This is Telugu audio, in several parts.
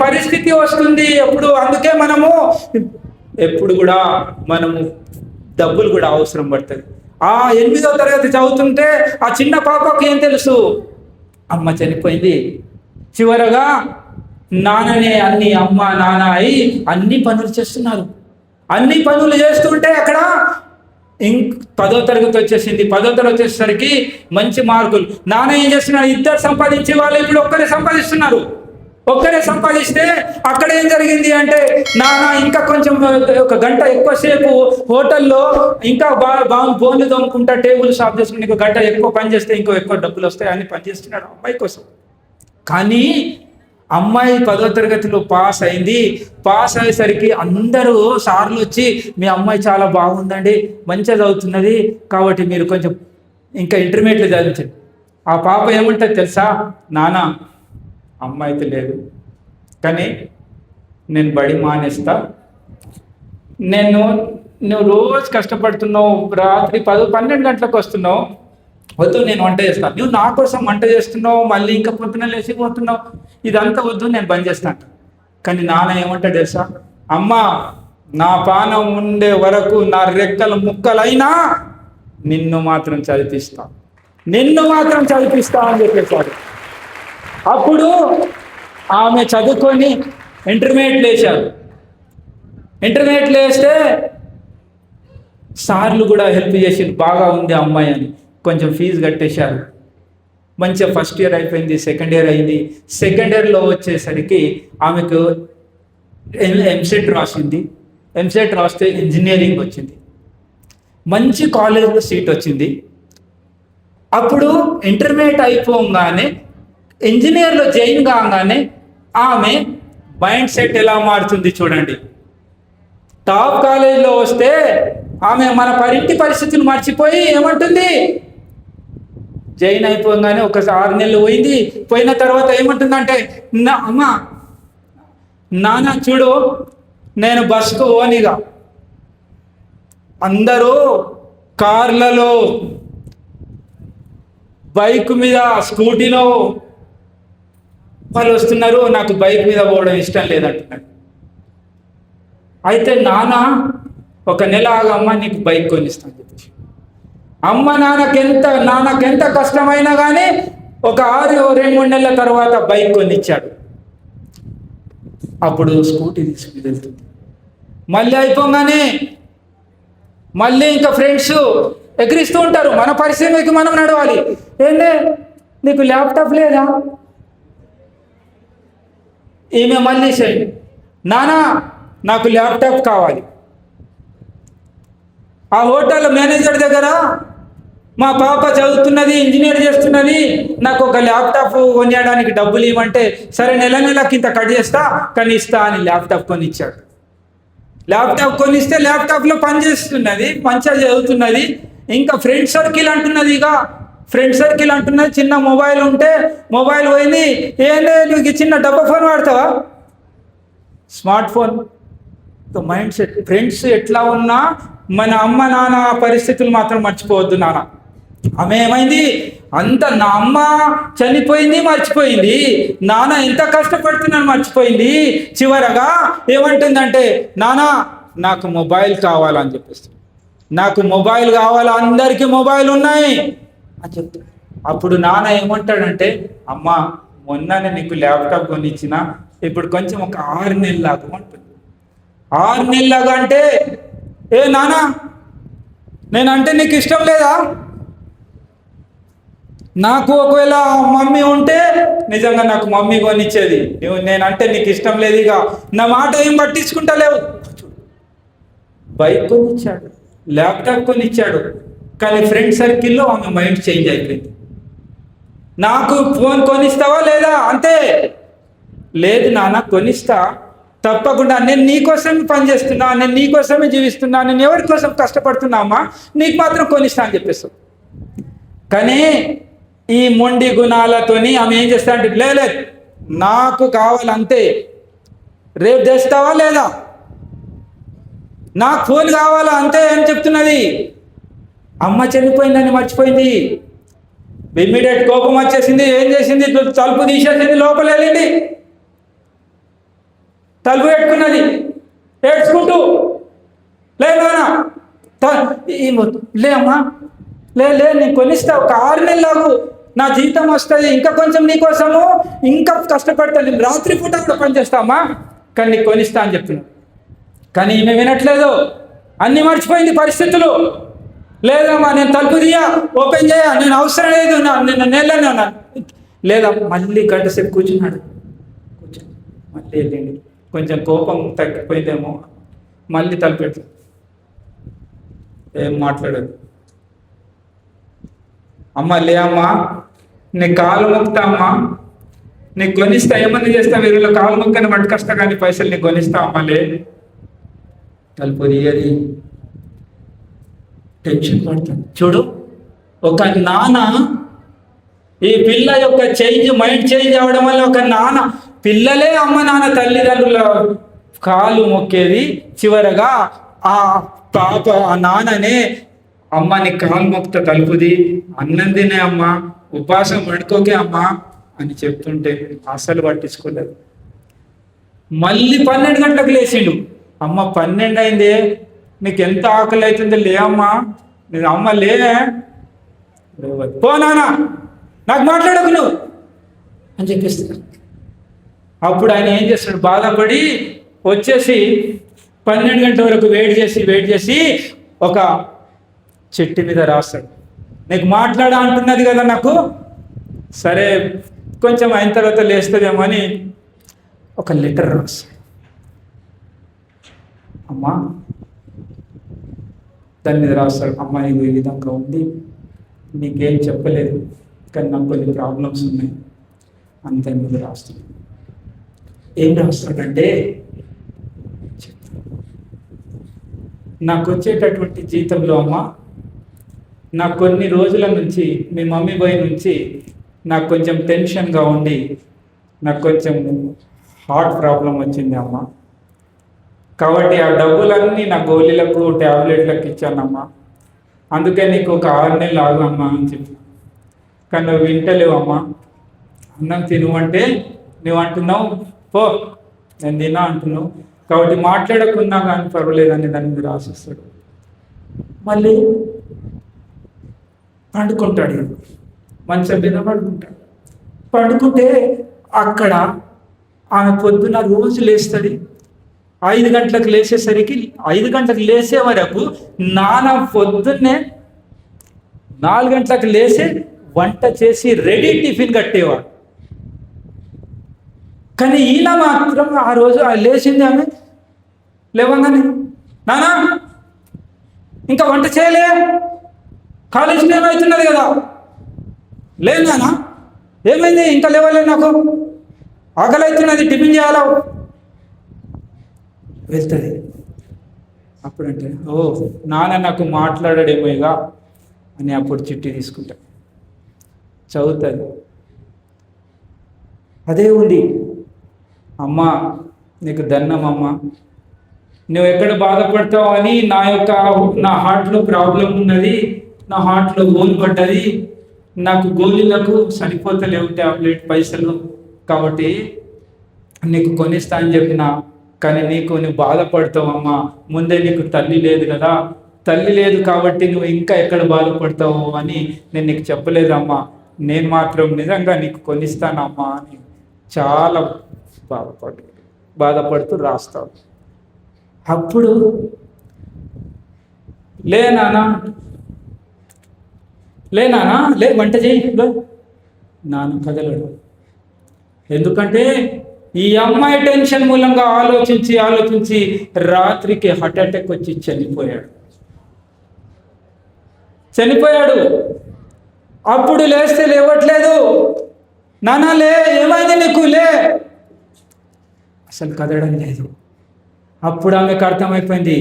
పరిస్థితి వస్తుంది ఎప్పుడు. అందుకే మనము ఎప్పుడు కూడా డబ్బులు కూడా అవసరం పడుతుంది. ఆ 8వ తరగతి చదువుతుంటే ఆ చిన్న పాపకి ఏం తెలుసు, అమ్మ చనిపోయింది. చివరగా నాన్ననే అమ్మ నాన్న అయి అన్ని పనులు చేస్తున్నారు. అన్ని పనులు చేస్తుంటే అక్కడ 10వ తరగతి వచ్చేసింది. 10వ తరగతి వచ్చేసరికి మంచి మార్కులు. నాన్న ఏం చేస్తున్నారు, ఇద్దరు సంపాదించే వాళ్ళు ఇప్పుడు ఒక్కరే సంపాదిస్తున్నారు. ఒక్కరే సంపాదిస్తే అక్కడ ఏం జరిగింది అంటే, నాన్న ఇంకా కొంచెం ఒక గంట ఎక్కువసేపు హోటల్లో ఇంకా బోన్లు దొమ్ముకుంటా, టేబుల్ సాఫ్ చేసుకుని ఇంకో గంట ఎక్కువ పని చేస్తే ఇంకో ఎక్కువ డబ్బులు వస్తాయి అని పని చేస్తున్నాడు అమ్మాయి కోసం. కానీ అమ్మాయి 10వ తరగతిలో పాస్ అయింది. పాస్ అయ్యేసరికి అందరూ సార్లు వచ్చి, మీ అమ్మాయి చాలా బాగుందండి, మంచిగా చదువుతున్నది, కాబట్టి మీరు కొంచెం ఇంకా ఇంటర్మీడియట్లో చదివించండి. ఆ పాప ఏమంటుంది తెలుసా, నాన్న అమ్మ అయితే లేదు కానీ నేను బడి మానేస్తా, నువ్వు రోజు కష్టపడుతున్నావు, రాత్రి 10-12 గంటలకు వస్తున్నావు, వద్దు నేను వంట చేస్తాను. నువ్వు నా కోసం వంట చేస్తున్నావు, మళ్ళీ ఇంకా పొద్దున లేచిపోతున్నావు, ఇదంతా వద్దు, నేను బంద్ చేస్తాను. కానీ నాన్న ఏమంటాడు తెలుసా, అమ్మ నా పానం ఉండే వరకు నా రెక్కలు ముక్కలైనా నిన్ను మాత్రం చదివిస్తా అని చెప్పేశాడు. అప్పుడు ఆమె చదువుకొని ఇంటర్మీడియట్ వేశారు. ఇంటర్మీడియట్ వేస్తే సార్లు కూడా హెల్ప్ చేసి, బాగా ఉంది అమ్మాయి అని కొంచెం ఫీజు కట్టేశారు. మంచిగా ఫస్ట్ ఇయర్ అయిపోయింది, సెకండ్ ఇయర్ అయింది. సెకండ్ ఇయర్లో వచ్చేసరికి ఆమెకు ఎంసెట్ రాసింది. ఎంసెట్ రాస్తే ఇంజనీరింగ్ వచ్చింది, మంచి కాలేజ్లో సీట్ వచ్చింది. అప్పుడు ఇంటర్మీడియట్ అయిపోగానే ఇంజనీర్లో జాయిన్ కాగానే ఆమె మైండ్ సెట్ ఎలా మారుతుంది చూడండి. టాప్ కాలేజీలో వస్తే ఆమె మన ఇంటి పరిస్థితులు మర్చిపోయి ఏమంటుంది, జాయిన్ అయిపోగానే ఒక 6 నెలలు పోయింది. పోయిన తర్వాత ఏమంటుందంటే, అమ్మ నాన్న చూడు, నేను బస్కు ఓనిగా, అందరూ కార్లలో, బైక్ మీద, స్కూటీలో వాళ్ళు వస్తున్నారు, నాకు బైక్ మీద పోవడం ఇష్టం లేదంటున్నాడు. అయితే నాన్న ఒక నెల ఆగమ్మ, నీకు బైక్ కొనిస్తాను చెప్పేసి, అమ్మ నాన్నకెంత కష్టమైనా కానీ ఒక 2-3 నెలల తర్వాత బైక్ కొనిచ్చాడు. అప్పుడు స్కూటీ తీసుకుని వెళ్తుంది. మళ్ళీ అయిపోగానే మళ్ళీ ఇంకా ఫ్రెండ్స్ ఎగిరిస్తూ ఉంటారు, మన పరిశ్రమకి మనం నడవాలి. ఏందే నీకు ల్యాప్టాప్ లేదా, ఈమె మళ్ళీ నానా నాకు ల్యాప్టాప్ కావాలి. ఆ హోటల్ మేనేజర్ దగ్గర, మా పాప చదువుతున్నది, ఇంజనీర్ చేస్తున్నది, నాకు ఒక ల్యాప్టాప్ కొనియడానికి డబ్బులు ఇవ్వమంటే, సరే నెలకి ఇంత కట్ చేస్తా కానీ ఇస్తా అని ల్యాప్టాప్ కొనిచ్చాడు. ల్యాప్టాప్ కొనిస్తే ల్యాప్టాప్లో పని చేస్తున్నది, మంచిగా చదువుతున్నది. ఇంకా ఫ్రెండ్ సర్కిల్ అంటున్నది, చిన్న మొబైల్ ఉంటే మొబైల్ పోయింది. ఏంటంటే నీకు చిన్న డబ్బా ఫోన్ వాడతావా, smart phone. Mind set. Friends ఎట్లా ఉన్నా మన అమ్మ నాన్న పరిస్థితులు మాత్రం మర్చిపోవద్దు నాన్న. ఆమె ఏమైంది, నా అమ్మ చనిపోయింది మర్చిపోయింది, నాన్న ఎంత కష్టపడుతున్నాను మర్చిపోయింది. చివరగా ఏమంటుందంటే, నాన్న నాకు మొబైల్ కావాలని చెప్పేసి, నాకు మొబైల్ కావాలా, అందరికీ మొబైల్ ఉన్నాయి అని చెప్తాడు. అప్పుడు నాన్న ఏమంటాడంటే, అమ్మ మొన్ననే నీకు ల్యాప్టాప్ కొనిచ్చిన, ఇప్పుడు కొంచెం ఒక 6 నెలలు ఆగమంటుంది. 6 నెలలు అంటే, ఏ నాన్న నేనంటే నీకు ఇష్టం లేదా, నాకు ఒకవేళ మమ్మీ ఉంటే నిజంగా నాకు మమ్మీ కొనిచ్చేది, నేనంటే నీకు ఇష్టం లేదు, ఇక నా మాట ఏం పట్టించుకుంటలేవు. బైక్ కొనిచ్చాడు, ల్యాప్టాప్ కొనిచ్చాడు, కానీ ఫ్రెండ్ సర్కిల్లో ఆమె మైండ్ చేంజ్ అయిపోయింది. నాకు ఫోన్ కొనిస్తావా లేదా అంతే, లేదు నాన్న కొనిస్తా తప్పకుండా, నేను నీకోసమే పనిచేస్తున్నా, నేను నీకోసమే జీవిస్తున్నా, నేను ఎవరి కోసం కష్టపడుతున్నామా, నీకు మాత్రం కొనిస్తా అని చెప్పేస్తాం. కానీ ఈ మొండి గుణాలతోని ఆమె ఏం చేస్తా అంటే, లేదు నాకు కావాలంతే, రేపు తెస్తావా లేదా, నాకు ఫోన్ కావాలా అంతే అని చెప్తున్నది. అమ్మ చనిపోయిందని మర్చిపోయింది. ఇమ్మీడియట్ కోపం వచ్చేసింది. ఏం చేసింది, తలుపు తీసేసింది, లోపల వెళ్ళింది. తలుపు పెట్టుకున్నది ఏడ్చుకుంటూ. లేదా లే అమ్మా, లే నేను కొనిస్తా, ఒక 6 నెలలకు నా జీతం వస్తుంది, ఇంకా కొంచెం నీకోసము ఇంకా కష్టపడతాను, నేను రాత్రిపూట కూడా పనిచేస్తామా, కానీ నీకు కొనిస్తా అని చెప్తున్నాను. కానీ ఈమె వినట్లేదు, అన్నీ మర్చిపోయింది పరిస్థితులు. లేదమ్మా నేను తలుపు తీయా, ఓపెన్ చేయ, నేను అవసరం లేదు, నేను నేలనే ఉన్నాను. లేదా మళ్ళీ గంట సేపు కూర్చున్నాడు. మళ్ళీ వెళ్ళండి, కొంచెం కోపం తగ్గిపోయిందేమో, మళ్ళీ తలుపు పెట్టు, ఏం మాట్లాడదు. అమ్మ లే అమ్మా, నీ కాలు మొక్తా అమ్మా, నీకు కొనిస్తా, ఏమన్నా చేస్తా, వీరిలో కాలు మొక్కని పట్టుకొస్తా, కానీ పైసలు నీకు కొనిస్తా అమ్మా, లే. తలుపు తీయది, టెన్షన్ పడుతుంది. చూడు, ఒక నాన్న ఈ పిల్ల యొక్క మైండ్ చేంజ్ అవ్వడం వల్ల ఒక నాన్న, పిల్లలే అమ్మ నాన్న తల్లిదండ్రుల కాలు మొక్కేది, చివరగా ఆ పాప ఆ నాన్ననే అమ్మని కాలు మొక్త తలుపుది, అన్నం తినే అమ్మ, ఉపాసం పడుకోకే అమ్మా అని చెప్తుంటే అసలు పట్టించుకోలేదు. మళ్ళీ 12 గంటలకు లేచిండు. అమ్మ 12 అయిందే, నీకు ఎంత ఆకలి అవుతుందో, లే అమ్మా, నేను అమ్మ లే, పో నాన్న, నాకు మాట్లాడకు నువ్వు అని చెప్పేస్తున్నాడు. అప్పుడు ఆయన ఏం చేస్తాడు, బాధపడి వచ్చేసి 12 గంటల వరకు వెయిట్ చేసి ఒక చెట్టు మీద రాస్తాడు. నీకు మాట్లాడ అంటున్నది కదా నాకు, సరే కొంచెం అయిన తర్వాత లేస్తుందేమో అని ఒక లెటర్ రాస్తాడు. అమ్మా, దాని మీద రాస్తాడు, అమ్మ నీకు ఈ విధంగా ఉంది, నీకేం చెప్పలేదు, కానీ నాకు కొన్ని ప్రాబ్లమ్స్ ఉన్నాయి, అంతే మీద రాస్తాడు. ఏం రాస్తాడంటే, నాకు వచ్చేటటువంటి జీతంలో అమ్మ, నాకు కొన్ని రోజుల నుంచి మీ మమ్మీ బాయ్ నుంచి నాకు కొంచెం టెన్షన్గా ఉండి నాకు కొంచెం హార్ట్ ప్రాబ్లం వచ్చింది అమ్మ, కాబట్టి ఆ డబ్బులన్నీ నా గోళీలకు ట్యాబ్లెట్లకు ఇచ్చానమ్మా, అందుకే నీకు ఒక 6 నెలలు ఆగమ్మా అని చెప్పి. కానీ నువ్వు వింటలేవమ్మా, అన్నం తినువంటే నువ్వు అంటున్నావు, పో నేను తిన్నా అంటున్నావు, కాబట్టి మాట్లాడకున్నా కానీ పర్వాలేదని దాని మీద రాసిస్తాడు. మళ్ళీ పండుకుంటాడు, మంచం మీద పండుకుంటే అక్కడ ఆమె పొద్దున రోజు లేస్తుంది. 5 గంటలకు లేచేసరికి 5 గంటలకు లేచే వరకు నాన్న పొద్దున్నే 4 గంటలకు లేచి వంట చేసి రెడీ టిఫిన్ కట్టేవాడు. కానీ ఈయన మాత్రం ఆ రోజు లేచింది ఆమె లేవగానే, నానా ఇంకా వంట చేయలే, కాలేజ్ టైం అవుతున్నది కదా, లేదు నానా, ఏమైంది ఇంకా లేవలే, నాకు ఆకలి అవుతున్నది, టిఫిన్ చేయాలా, వెళ్తుంది. అప్పుడంటే ఓ నాన్న నాకు మాట్లాడాడేమో ఇక అని అప్పుడు చిట్టి తీసుకుంటా, చదువుతుంది. అదే ఉంది, అమ్మ నీకు దండం అమ్మ, నువ్వు ఎక్కడ బాధపడతావు అని నా హార్ట్లో ప్రాబ్లం ఉన్నది, నా హార్ట్లో గోలు పడ్డది, నాకు గోళీలకు సరిపోతలేవు ట్యాబ్లెట్ పైసలు, కాబట్టి నీకు కొనిస్తా అని చెప్పిన, కానీ నువ్వు బాధపడతావమ్మా, ముందే నీకు తల్లి లేదు కదా, తల్లి లేదు కాబట్టి నువ్వు ఇంకా ఎక్కడ బాధపడతావు అని నేను నీకు చెప్పలేదమ్మా, నేను మాత్రం నిజంగా నీకు కొనిస్తానమ్మా అని చాలా బాధపడుతూ రాస్తావు. అప్పుడు లే నానా లే వంట చేయి, నాన్న కదలడు. ఎందుకంటే ఈ అమ్మాయి టెన్షన్ మూలంగా ఆలోచించి రాత్రికి హార్ట్ అటాక్ వచ్చి చనిపోయాడు. అప్పుడు లేస్తే లేవట్లేదు, నానా లే, ఏమైంది నీకు, లే, అసలు కదలడం లేదు. అప్పుడు ఆమెకు అర్థమైపోయింది.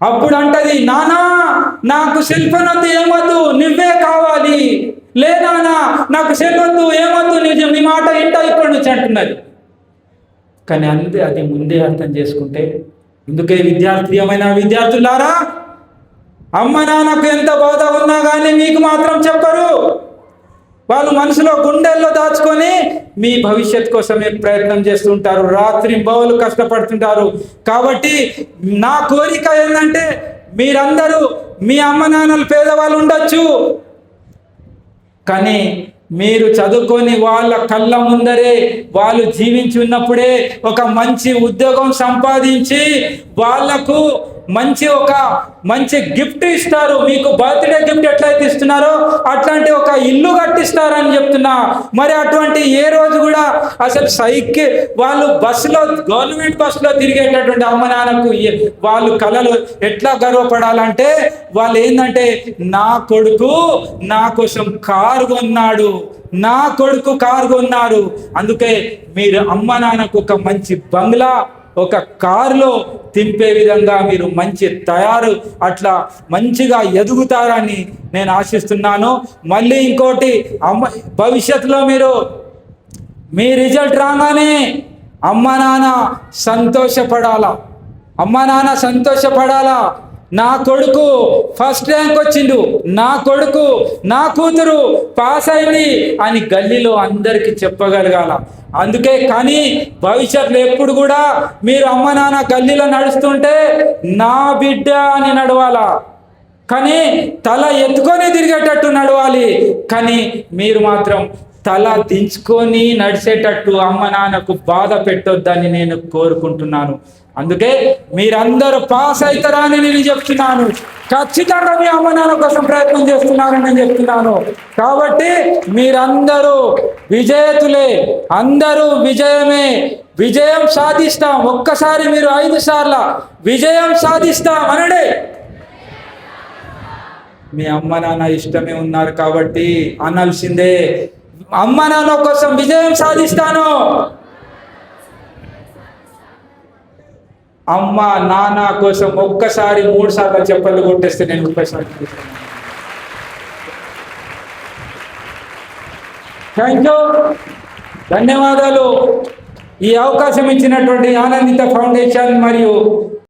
అప్పుడు అంటది, నానా నాకు సెల్ ఫోన్ వద్దు, ఏమొద్దు, నువ్వే కావాలి, లే నానా నాకు సెల్ వద్దు, ఏమొద్దు, నీ మాట ఇంట ఇప్పటి నుంచి అంటున్నది. కానీ అది ముందే అర్థం చేసుకుంటే, అందుకే వాళ్ళు మనసులో గుండెల్లో దాచుకొని మీ భవిష్యత్ కోసమే ప్రయత్నం చేస్తుంటారు, రాత్రి బౌలు కష్టపడుతుంటారు. కాబట్టి నా కోరిక ఏంటంటే మీరందరూ మీ అమ్మ నాన్నలు పేదవాళ్ళు ఉండొచ్చు, కానీ మీరు చదువుకొని వాళ్ళ కళ్ళ ముందరే వాళ్ళు జీవించి ఉన్నప్పుడే ఒక మంచి ఉద్యోగం సంపాదించి వాళ్లకు మంచి గిఫ్ట్ ఇస్తారు. మీకు బర్త్డే గిఫ్ట్ ఎట్లయితే ఇస్తున్నారో అట్లాంటి ఒక ఇల్లు కట్టిస్తారని చెప్తున్నా. మరి అటువంటి ఏ రోజు కూడా అసలు వాళ్ళు గవర్నమెంట్ బస్సులో తిరిగేటటువంటి అమ్మ నాన్నకు వాళ్ళు కళలు ఎట్లా గర్వపడాలంటే వాళ్ళు ఏంటంటే నా కొడుకు నా కోసం కారు కొన్నాడు, నా కొడుకు కారు కొన్నారు. అందుకే మీరు అమ్మ నాన్నకు ఒక మంచి బంగ్లా, ఒక కారులో తింపే విధంగా మీరు మంచి అట్లా మంచిగా ఎదుగుతారని నేను ఆశిస్తున్నాను. మళ్ళీ ఇంకోటి, భవిష్యత్తులో మీ రిజల్ట్ రాగానే అమ్మ నాన్న సంతోషపడాలా. నా కొడుకు ఫస్ట్ ర్యాంక్ వచ్చిండు, నా కొడుకు నా కూతురు పాస్ అయింది అని గల్లీలో అందరికీ చెప్పగలగాల. అందుకే కానీ భవిష్యత్తులో ఎప్పుడు కూడా మీరు అమ్మ నాన్న గల్లీలో నడుస్తుంటే నా బిడ్డ అని నడవాలా, కానీ తల ఎత్తుకొని తిరిగేటట్టు నడవాలి. కానీ మీరు మాత్రం తల దించుకొని నడిచేటట్టు అమ్మ నాన్నకు బాధ పెట్టొద్దని నేను కోరుకుంటున్నాను. అందుకే మీరందరూ పాస్ అవుతారా అని నేను చెప్తున్నాను. ఖచ్చితంగా మీ అమ్మ నాన్న కోసం ప్రయత్నం చేస్తున్నారని నేను చెప్తున్నాను. కాబట్టి మీరందరూ విజేతులే, అందరూ విజయం సాధిస్తాం. ఒక్కసారి మీరు 5 సార్లు విజయం సాధిస్తాం అనండి. మీ అమ్మ నాన్న ఇష్టమే ఉన్నారు కాబట్టి అనాల్సిందే, అమ్మ నాన్న కోసం విజయం సాధిస్తాను. అమ్మ నాన్న కోసం ఒక్కసారి 3 సార్లు చెప్పలు కొట్టేస్తే నేను 30 సార్లు. థ్యాంక్ యూ, ధన్యవాదాలు. ఈ అవకాశం ఇచ్చినటువంటి ఆనందిత ఫౌండేషన్ మరియు